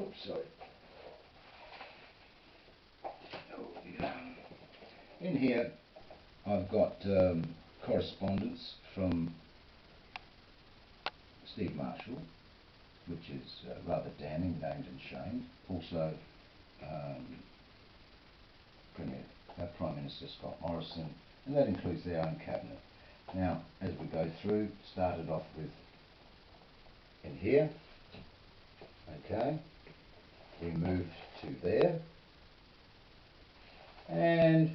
Oops, sorry. Oh, yeah. In here I've got correspondence from Steve Marshall, which is rather damning, named and shamed. Also Prime Minister Scott Morrison, and that includes their own cabinet. Now, as we go through, started off with in here, okay, we move to there, and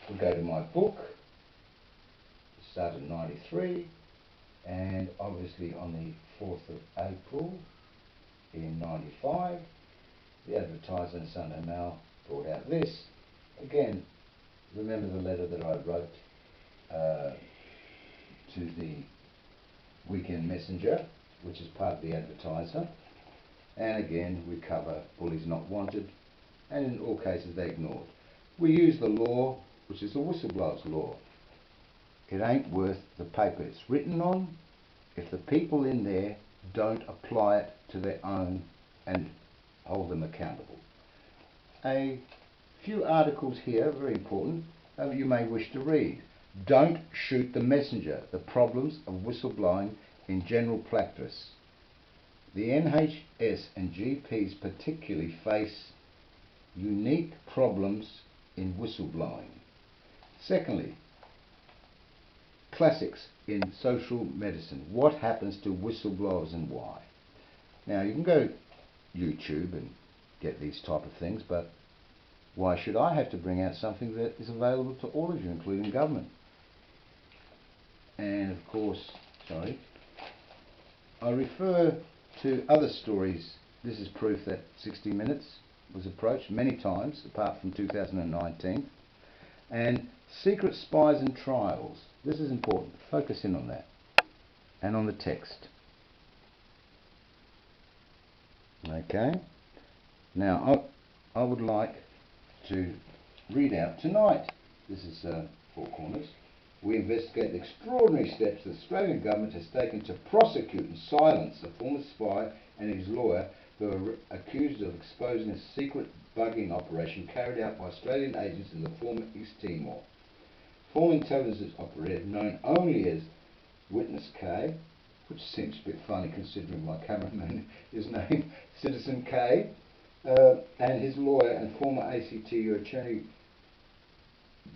we go to my book. It started in '93, and obviously on the 4th of April in '95, the Advertiser and Sunday Mail brought out this. Again, remember the letter that I wrote to the Weekend Messenger, which is part of the Advertiser, and again we cover bullies not wanted, and in all cases they're ignored. We use the law, which is the Whistleblowers law. It ain't worth the paper it's written on if the people in there don't apply it to their own and hold them accountable. A few articles here, very important, you may wish to read. Don't shoot the messenger, the problems of whistleblowing in general practice. The NHS and GPs particularly face unique problems in whistleblowing. Secondly, classics in social medicine. What happens to whistleblowers and why? Now you can go to YouTube and get these type of things, but why should I have to bring out something that is available to all of you, including government? And of course, sorry, I refer to other stories. This is proof that 60 Minutes was approached many times, apart from 2019. And secret spies and trials. This is important. Focus in on that. And on the text. Okay. Now, I would like to read out tonight. This is Four Corners. We investigate the extraordinary steps the Australian government has taken to prosecute and silence a former spy and his lawyer who are accused of exposing a secret bugging operation carried out by Australian agents in the former East Timor. Former intelligence operative known only as Witness K, which seems a bit funny considering my cameraman is named Citizen K, and his lawyer and former ACTU attorney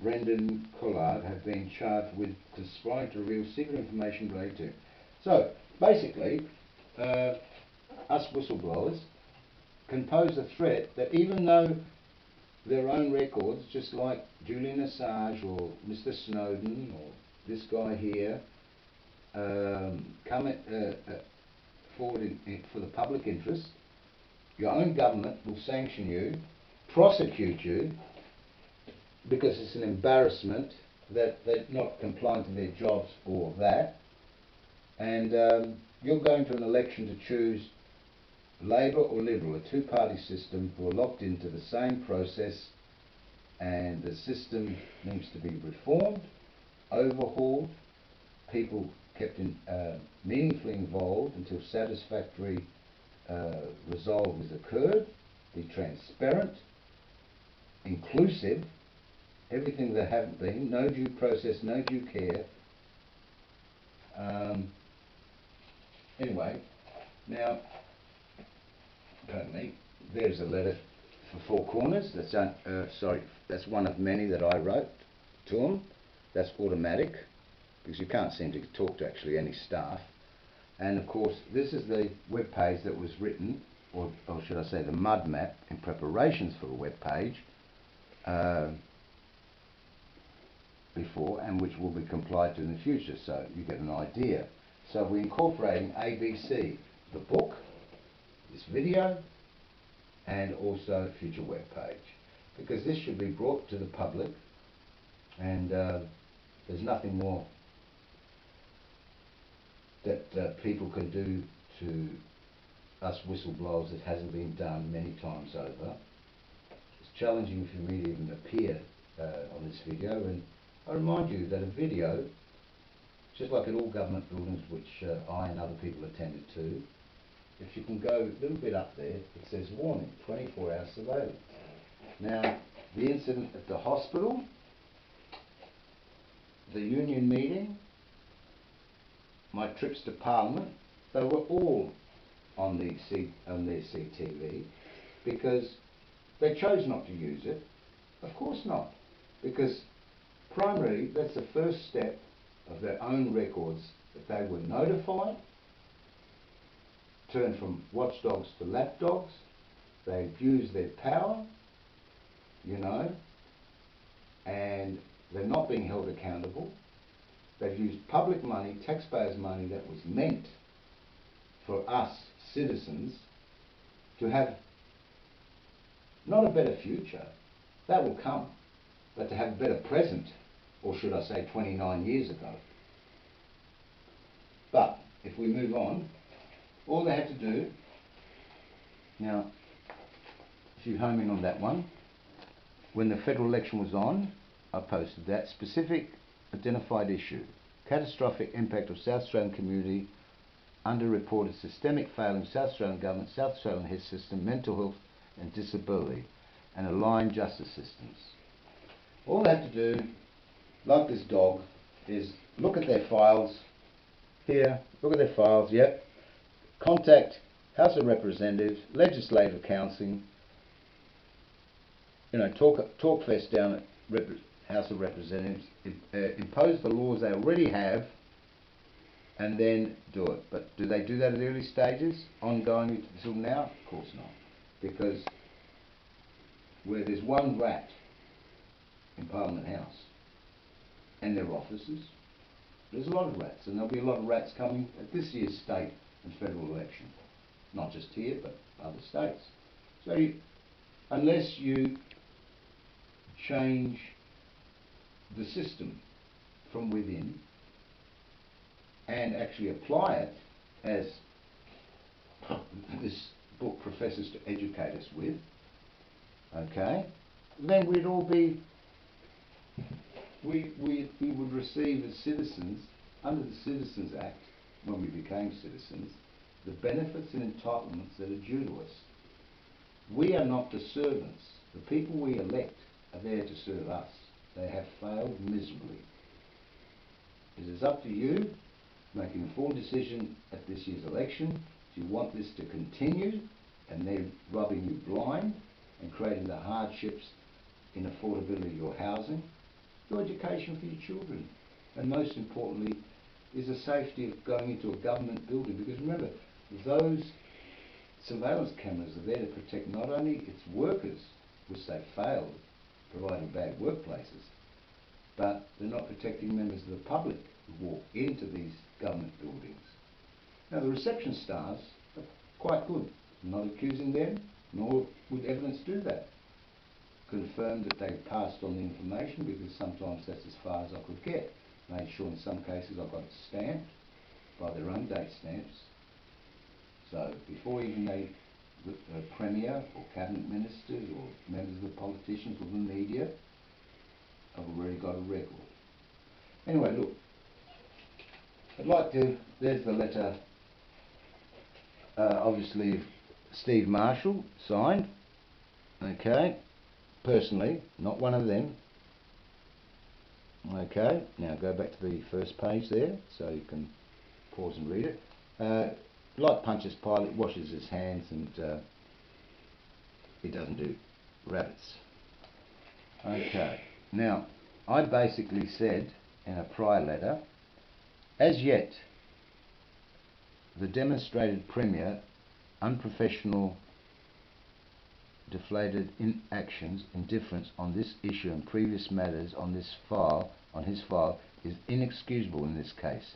Brendan Collard have been charged with conspiring to reveal secret information related to him. So, basically, us whistleblowers can pose a threat that even though their own records, just like Julian Assange or Mr. Snowden or this guy here, come forward for the public interest, your own government will sanction you, prosecute you, because it's an embarrassment that they're not complying to their jobs or that, and you're going to an election to choose Labor or Liberal, a two-party system who are locked into the same process, and the system needs to be reformed, overhauled, people kept meaningfully involved until satisfactory resolve is occurred, be transparent, inclusive, everything that haven't been, no due process, no due care. Anyway, now, pardon me, there's a letter for Four Corners. That's that's one of many that I wrote to them. That's automatic, because you can't seem to talk to actually any staff. And of course, this is the web page that was written, or should I say the mud map, in preparations for a web page before, and which will be complied to in the future, so you get an idea. So we're incorporating ABC, the book, this video, and also a future web page, because this should be brought to the public, and there's nothing more that people can do to us whistleblowers that hasn't been done many times over. It's challenging for me to even appear on this video, and I remind you that a video, just like in all government buildings which I and other people attended to, if you can go a little bit up there, it says warning, 24-hour surveillance. Now, the incident at the hospital, the union meeting, my trips to Parliament, they were all on their CTV, because they chose not to use it. Of course not, because primarily that's the first step of their own records, that they were notified, turned from watchdogs to lapdogs, they abused their power, you know, and they're not being held accountable. They've used public money, taxpayers' money that was meant for us citizens to have not a better future, that will come, but to have a better present, or should I say 29 years ago. But if we move on, all they had to do, now if you home in on that one, when the federal election was on, I posted that specific identified issue, catastrophic impact of South Australian community, underreported systemic failing South Australian government, South Australian health system, mental health and disability, and aligned justice systems. All they have to do, like this dog, is look at their files. Here, look at their files, yep. Contact House of Representatives, Legislative Council, you know, talk fest down at House of Representatives, impose the laws they already have, and then do it. But do they do that at early stages, ongoing until now? Of course not. Because where there's one rat in Parliament House and their offices, there's a lot of rats, and there'll be a lot of rats coming at this year's state and federal election. Not just here, but other states. So unless you change the system from within and actually apply it as this book professes to educate us with, okay, then we'd all be, we would receive as citizens, under the Citizens Act, when we became citizens, the benefits and entitlements that are due to us. We are not the servants. The people we elect are there to serve us. They have failed miserably. It is up to you to make an informed decision at this year's election. Do you want this to continue and they're rubbing you blind and creating the hardships in affordability of your housing, your education for your children, and most importantly is the safety of going into a government building? Because remember, those surveillance cameras are there to protect not only its workers, which they failed providing bad workplaces, but they're not protecting members of the public who walk into these government buildings. Now the reception staffs are quite good. I'm not accusing them, nor would evidence do that. Confirmed that they passed on the information, because sometimes that's as far as I could get. Made sure in some cases I got it stamped by their own date stamps. So before even the Premier or Cabinet Ministers or members of the politicians or the media, I've already got a record. Anyway, look, I'd like to, there's the letter, obviously Steve Marshall signed, okay, personally, not one of them. Okay, now go back to the first page there, so you can pause and read it. Like Pontius Pilate, washes his hands and he doesn't do rabbits. Okay, now I basically said in a prior letter, as yet the demonstrated Premier unprofessional, deflated inactions, indifference on this issue and previous matters on this file, on his file, is inexcusable in this case.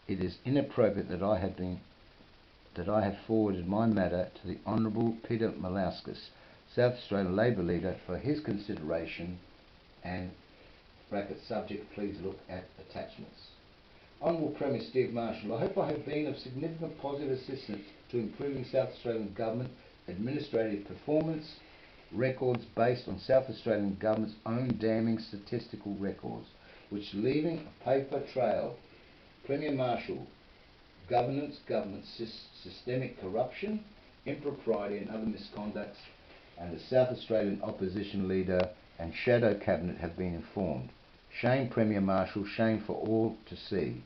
It is inappropriate that I have forwarded my matter to the Honourable Peter Malauskas, South Australian Labor leader, for his consideration, and bracket subject, please look at attachments. Honourable Premier Steve Marshall, I hope I have been of significant positive assistance to improving South Australian Government administrative performance records based on South Australian Government's own damning statistical records, which leaving a paper trail. Premier Marshall, governance, systemic corruption, impropriety and other misconducts, and the South Australian opposition leader and shadow cabinet have been informed. Shame Premier Marshall, shame for all to see.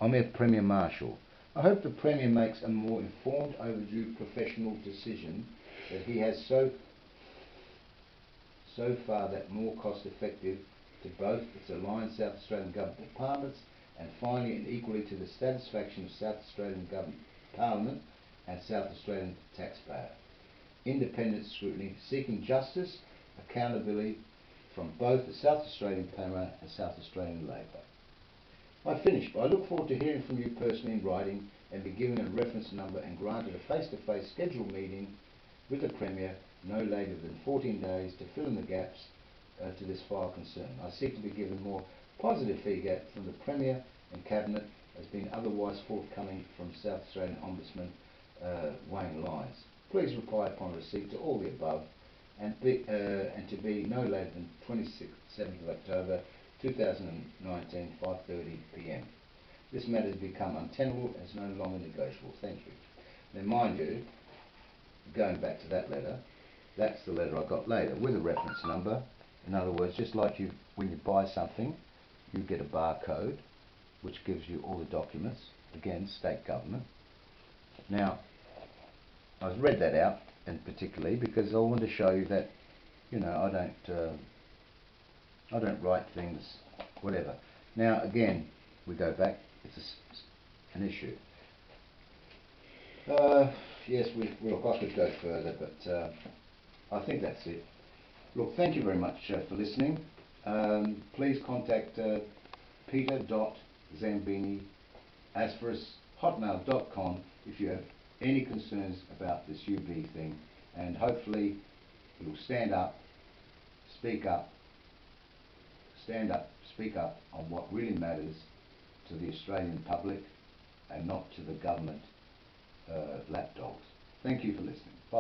I'm a Premier Marshall. I hope the Premier makes a more informed, overdue professional decision that he has so far that more cost effective to both its aligned South Australian government departments and finally and equally to the satisfaction of South Australian government Parliament and South Australian taxpayer. Independent scrutiny, seeking justice, accountability from both the South Australian Premier and South Australian Labor. I finished, but I look forward to hearing from you personally in writing and be given a reference number and granted a face-to-face scheduled meeting with the Premier no later than 14 days to fill in the gaps to this file concern. I seek to be given more positive feedback from the Premier and Cabinet as being otherwise forthcoming from South Australian Ombudsman Wayne Lyons. Please reply upon receipt to all the above and to be no later than 27th of October 2019, 5:30 p.m. This matter has become untenable and is no longer negotiable. Thank you. Now mind you, going back to that letter, that's the letter I got later with a reference number. In other words, just like when you buy something, you get a barcode which gives you all the documents, again, state government. Now, I've read that out, and particularly because I want to show you that, I don't write things, whatever. Now, again, we go back. It's an issue. Yes, I could go further, but I think that's it. Look, thank you very much for listening. Please contact peter.zambini@hotmail.com if you have any concerns about this UB thing, and hopefully you'll stand up, speak up on what really matters to the Australian public and not to the government lapdogs. Thank you for listening. Bye.